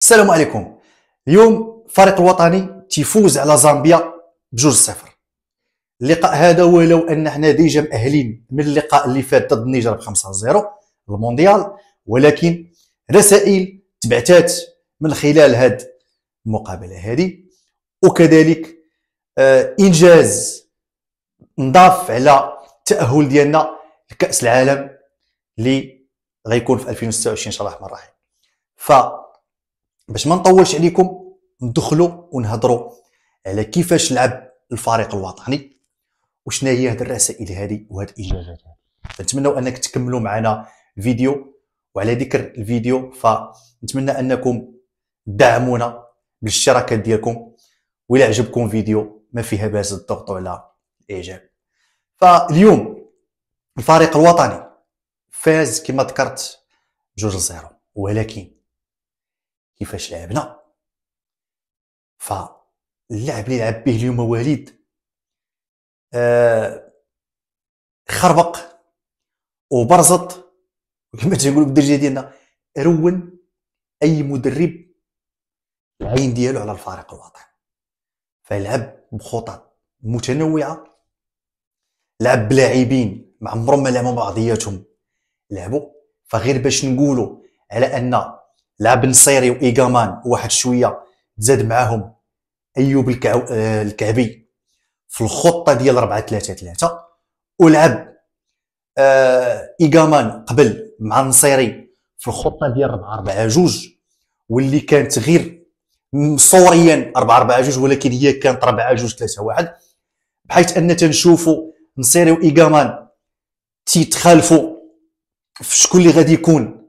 السلام عليكم. اليوم الفريق الوطني تيفوز على زامبيا ب2-0. اللقاء هذا ولو ان حنا ديجا مأهلين من اللقاء اللي فات ضد النيجر ب5-0 المونديال، ولكن رسائل تبعتات من خلال هذه المقابله هذه، وكذلك انجاز نضاف على التأهل ديالنا لكأس العالم اللي غيكون في 2026 ان شاء الله الرحمن الرحيم. باش ما نطولش عليكم ندخلوا ونهضروا على كيفاش لعب الفريق الوطني وشنا هي هذه الرسائل هذه وهذه الانجازات هذه. نتمنى انك تكملوا معنا الفيديو، وعلى ذكر الفيديو فنتمنى انكم تدعمونا بالاشتراكات ديالكم، والى عجبكم فيديو ما فيها باس تضغطوا على الاعجاب. فاليوم الفريق الوطني فاز كما ذكرت 2-0، ولكن كيفاش لعبنا؟ فاللعب اللي لعب به اليوم وليد خربق وبرزط، كما تنقولوا بالدرجه ديالنا رون اي مدرب العين ديالو على الفريق الوطني. فلعب بخطط متنوعه، لعب بلاعبين ما عمرهم ما لعبوا بعضياتهم لعبوا. فغير باش نقولوا على ان لعب نصيري وايغامان واحد شويه تزاد معاهم ايوب الكعبي في الخطه ديال 4-3-3، ولعب ايغامان قبل مع النصيري في الخطه ديال 4-4-2، واللي كانت غير صوريا 4-4-2 ولكن هي كانت 4-2-3-1، بحيث ان تنشوفوا نصيري وايغامان تيتخالفوا في شكون اللي غادي يكون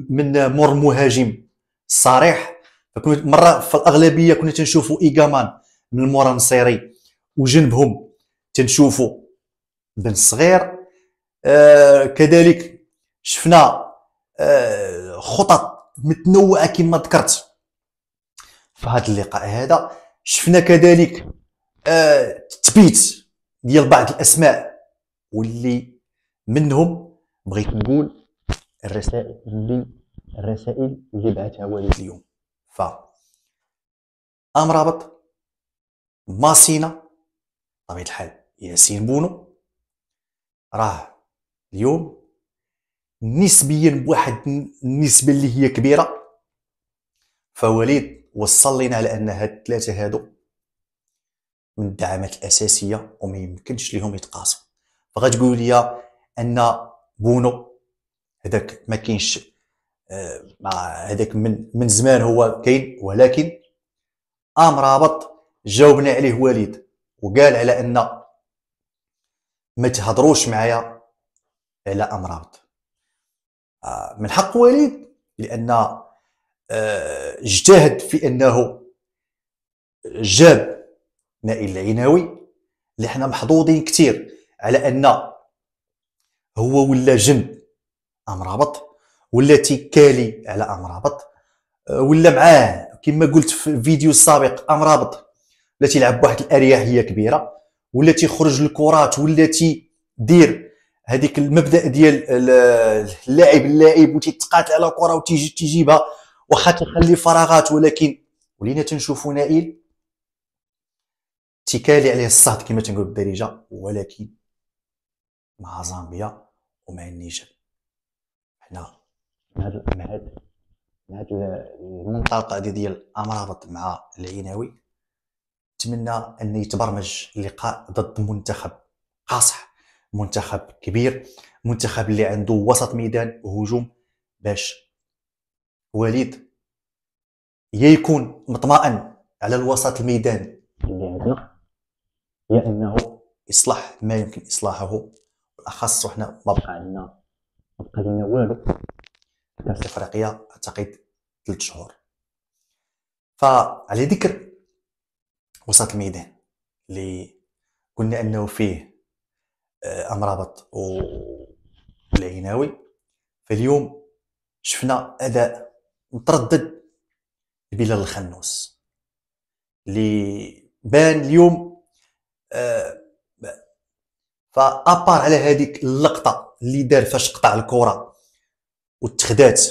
من مور المهاجم الصريح. فكنت مره في الاغلبيه كنا تنشوفوا ايغامان من مورا نصيري، وجنبهم تنشوفوا بن صغير. كذلك شفنا خطط متنوعه كما ذكرت في هذا اللقاء هذا. شفنا كذلك تثبيت ديال بعض الاسماء، واللي منهم بغيت نقول الرسائل اللي بعثها وليد اليوم. ف امرابط، ماسينا، بطبيعه الحال ياسين بونو، راه اليوم نسبيا بواحد النسبه اللي هي كبيره. فوليد وصل لنا على ان هاد الثلاثه هادو من الدعامات الاساسيه وما يمكنش لهم يتقاسوا. فغتقول لي ان بونو هذاك ما كاينش، هذاك من زمان هو كاين، ولكن امرابط جاوبنا عليه وليد وقال على ان ما تهضروش معايا على امرابط. من حق وليد، لان اجتهد في انه جاب نائل العناوي اللي حنا محظوظين كثير على ان هو ولا جنب امرابط، ولا تيكالي على امرابط، ولا معاه كما قلت في الفيديو السابق امرابط ولا تيلعب بواحد الاريحيه كبيره، ولا تيخرج الكرات، ولا تيدير هذيك المبدا ديال اللاعب وتيتقاتل على الكره وتيجيبها واخا تخلي فراغات، ولكن ولينا تنشوفوا نائل تيكالي عليه الصهد كما تنقول بالدارجه. ولكن مع زامبيا ومع النيجر حنا مع هاد المنطقه ديال امرابط مع العناوي نتمنى ان يتبرمج اللقاء ضد منتخب قاصح، منتخب كبير، منتخب اللي عنده وسط ميدان وهجوم، باش وليد يا يكون مطمئن على الوسط الميدان اللي عندنا، يا انه يصلح ما يمكن اصلاحه. بالاخص وحنا ما بقى لنا والو كاس افريقيا، اعتقد 3 شهور. فعلى ذكر وسط الميدان اللي قلنا انه فيه امرابط والعناوي، فاليوم شفنا اداء متردد بلال الخنوس اللي بان اليوم. فابار على هذيك اللقطه اللي دار فاش قطع الكره واتخذات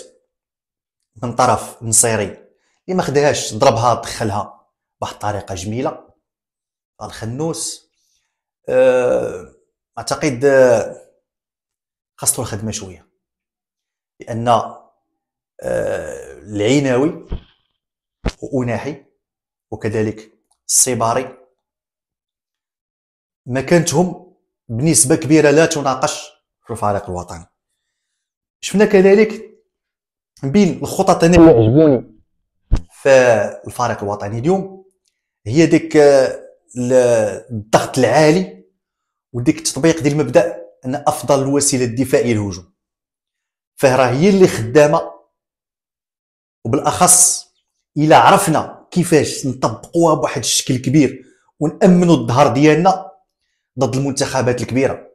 من طرف نصيري اللي ما خداهاش ضربها دخلها بواحد الطريقه جميله. الخنوس اعتقد خاصو الخدمه شويه، لان العيناوي وأناحي وكذلك الصباري مكانتهم بنسبه كبيره لا تناقش في الفريق الوطني. شفنا كذلك بين الخطط اللي عجبوني في الفريق الوطني اليوم هي ديك الضغط العالي وديك التطبيق ديال المبدا ان افضل الوسيله الدفاع هي الهجوم. فراه هي اللي خدامه، وبالاخص الا عرفنا كيفاش نطبقوها بواحد الشكل كبير ونامنوا الظهر ديالنا ضد المنتخبات الكبيره.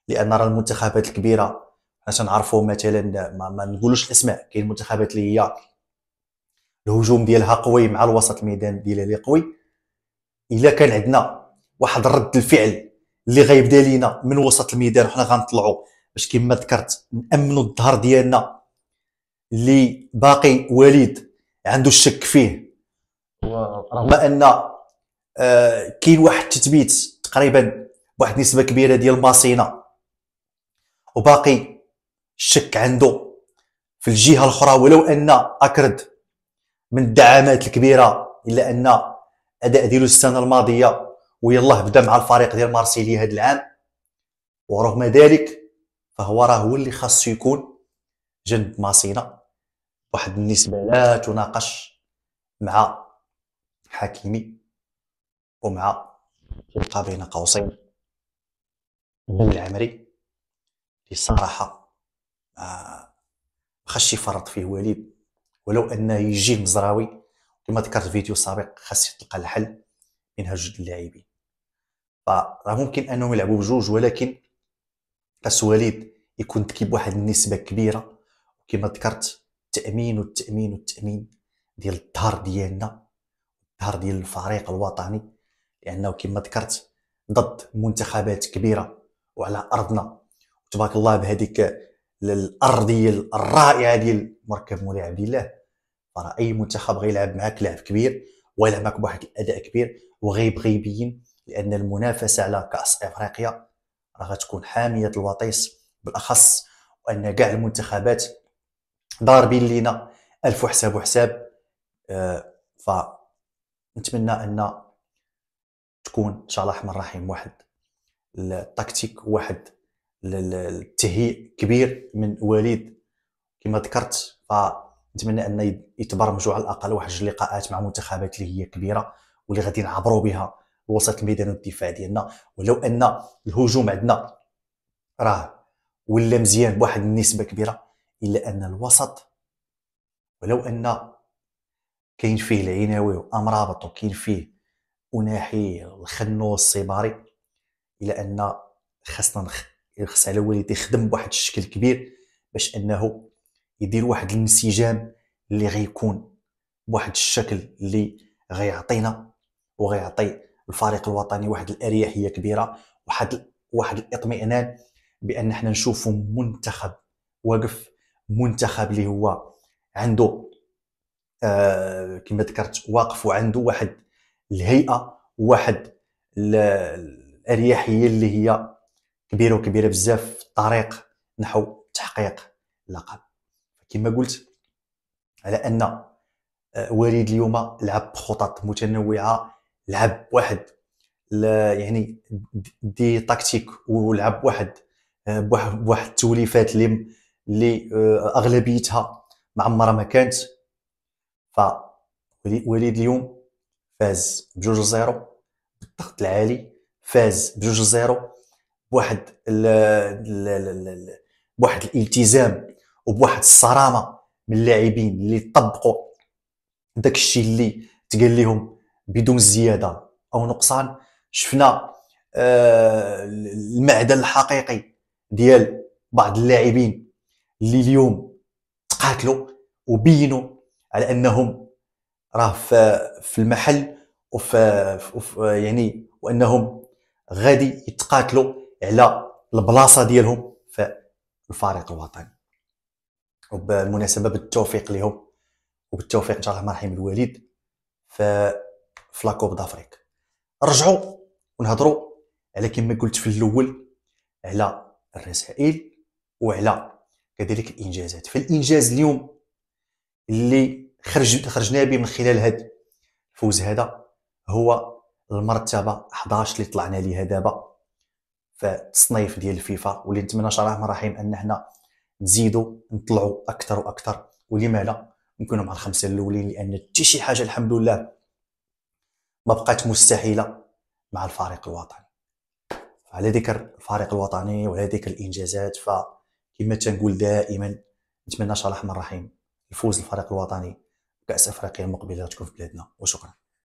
لان راه المنتخبات الكبيره حنا تنعرفوا مثلا ما نقولوش الاسماء، كاين المنتخبات اللي هي الهجوم ديالها قوي مع الوسط الميدان ديالها اللي قوي. الا كان عندنا واحد رد الفعل اللي غيبدا لينا من وسط الميدان وحنا غنطلعوا باش كما ذكرت نامنوا الظهر ديالنا اللي باقي وليد عنده الشك فيه، رغم ان كاين واحد التثبيت تقريبا بواحد نسبه كبيره ديال ماسينا وباقي الشك عنده في الجهه الاخرى، ولو ان اكرد من الدعامات الكبيره الا ان اداء ديالو السنه الماضيه ويلاه بدا مع الفريق ديال مارسيليا هذا العام. ورغم ذلك فهو راه هو اللي خاصو يكون جنب ماسينا واحد النسبه لا تناقش مع حكيمي ومع يبقى بين قوسين بن العمري اللي الصراحه خاص يفرط فيه وليد، ولو انه يجي المزراوي كما ذكرت في فيديو سابق خاص تلقى الحل بين هاد جوج اللاعبين. فراه ممكن انهم يلعبوا بجوج، ولكن خاص وليد يكون ذكي بواحد النسبه كبيره كما ذكرت التامين والتامين والتامين ديال الظهر ديالنا، الظهر ديال الفريق الوطني، لانه كما ذكرت ضد منتخبات كبيره وعلى ارضنا تبارك الله بهذيك الارضيه الرائعه ديال مركب مولاي عبد الله. فراه اي منتخب غيلعب معاك لعب كبير ويلعب معاك بواحد الاداء كبير وغيبغي يبين، لان المنافسه على كاس افريقيا راه غتكون حاميه الوطيس بالاخص، وان كاع المنتخبات ضاربين لينا الف حساب وحساب. فنتمنى ان تكون ان شاء الله الرحمن الرحيم واحد التكتيك واحد التهيئ كبير من وليد كما ذكرت. فنتمنى ان يتبرمجوا على الاقل واحد جوج لقاءات مع منتخبات اللي هي كبيره واللي غادي نعبروا بها وسط الميدان والدفاع ديالنا. ولو ان الهجوم عندنا راه ولا مزيان بواحد النسبه كبيره، الا ان الوسط ولو ان كاين فيه العيناوي وامرابط وكاين فيه أناحي الخنوس الصباري، الا ان خاصنا خص على وليد يخدم بواحد الشكل كبير باش انه يدير واحد الانسجام اللي غيكون بواحد الشكل اللي غيعطينا وغيعطي الفريق الوطني واحد الاريحيه كبيره، واحد الاطمئنان بان احنا نشوفوا منتخب واقف، منتخب اللي هو عنده كما ذكرت واقف وعنده واحد الهيئه وواحد الاريحيه اللي هي كبيره وكبيره بزاف في الطريق نحو تحقيق اللقب. كما قلت على ان وليد اليوم لعب بخطط متنوعه، لعب واحد يعني دي تكتيك ولعب واحد بواحد التوليفات اللي اغلبيتها معمره ما كانت. فوليد اليوم فاز بجوج زيرو بالضغط العالي، فاز بجوج زيرو بواحد بواحد الالتزام وبواحد الصرامه من اللاعبين اللي طبقوا داك الشيء اللي تقال لهم بدون زياده او نقصان. شفنا المعدن الحقيقي ديال بعض اللاعبين اللي اليوم تقاتلوا وبينوا على انهم راه في المحل يعني وانهم غادي يتقاتلوا على البلاصه ديالهم في الفريق الوطني. وبالمناسبه بالتوفيق لهم وبالتوفيق ان شاء الله الرحمن الرحيم الوالد في لاكوب دافريك. نرجعوا ونهضروا على كما قلت في الاول على الرسائل وعلى كذلك الانجازات. فالانجاز اليوم اللي خرجنا به من خلال هذا الفوز هذا هو المرتبه 11 اللي طلعنا ليها دابا في التصنيف ديال الفيفا، واللي نتمنى ان شاء الله الرحمن الرحيم ان حنا نزيدوا نطلعوا اكثر واكثر، ولما لا نكونوا مع الخمسه الاولين، لان حتى شي حاجه الحمد لله ما بقات مستحيله مع الفريق الوطني. على ذكر الفريق الوطني وعلى ذكر الانجازات، فكما تنقول دائما نتمنى ان شاء الله الرحمن الرحيم الفوز للفريق الوطني بكأس افريقيا المقبله تكون في بلادنا. وشكرا.